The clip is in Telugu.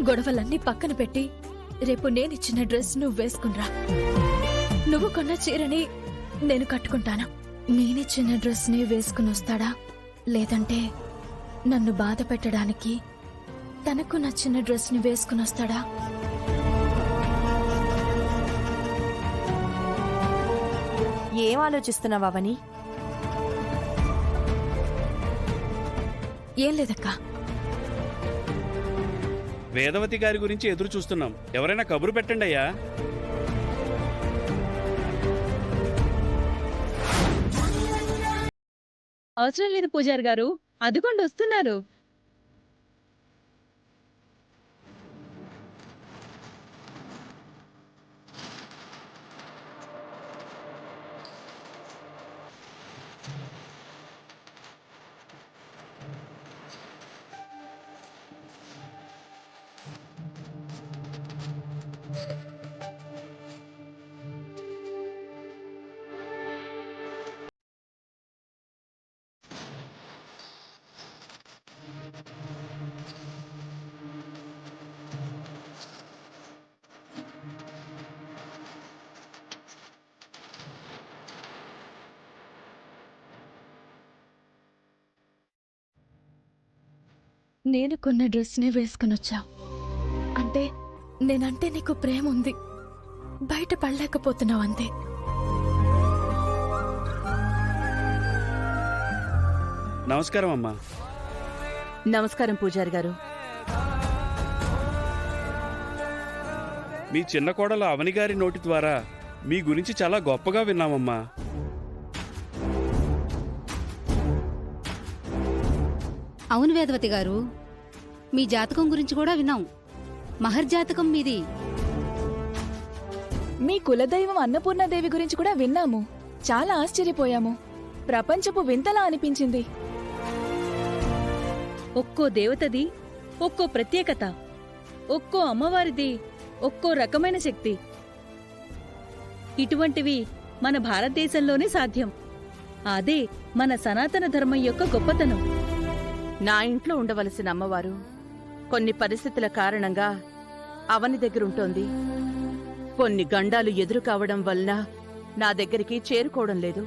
గొడవలన్నీ పక్కన పెట్టి రేపు నేనిచ్చిన డ్రెస్ నువ్వు వేసుకునిరా. నువ్వు కొన్న చీరని నేను కట్టుకుంటాను. నేనిచ్చిన డ్రెస్ ని వేసుకుని వస్తాడా, లేదంటే నన్ను బాధ పెట్టడానికి తనకు నచ్చిన డ్రెస్ ని వేసుకుని వస్తాడా? ఏం ఆలోచిస్తున్నావు అవని? ఏం లేదక్కా. వేదవతి గారి గురించి ఎదురు చూస్తున్నాం. ఎవరైనా కబురు పెట్టండి అయ్యా. అవసరం లేదు పూజారి గారు, అదిగోండి వస్తున్నారు. నేను కొన్న డ్రెస్ ని వేసుకునొచ్చావు అంటే నేనంటే నీకు ప్రేమ ఉంది, బయట పడలేకపోతున్నావు అంతే. నమస్కారం అమ్మా. నమస్కారం పూజారి గారు. మీ చిన్న కోడలు అవని గారి నోటి ద్వారా మీ గురించి చాలా గొప్పగా విన్నామమ్మా. అవును వేదవతి గారు, మీ జాతకం గురించి కూడా విన్నాం. మహర్జాతకం మీది. మీ కులదైవం అన్నపూర్ణాదేవి గురించి కూడా విన్నాము. చాలా ఆశ్చర్యపోయాము. ప్రపంచపు వింతలా అనిపించింది. ఒక్కో దేవతది ఒక్కో ప్రత్యేకత, ఒక్కో అమ్మవారిది ఒక్కో రకమైన శక్తి. ఇటువంటివి మన భారతదేశంలోనే సాధ్యం. అదే మన సనాతన ధర్మం యొక్క గొప్పతనం. నా ఇంట్లో ఉండవలసిన అమ్మవారు కొన్ని పరిస్థితుల కారణంగా అవని దగ్గరుంటోంది. కొన్ని గండాలు ఎదురు కావడం వలన నా దగ్గరికి చేరుకోవడం లేదు.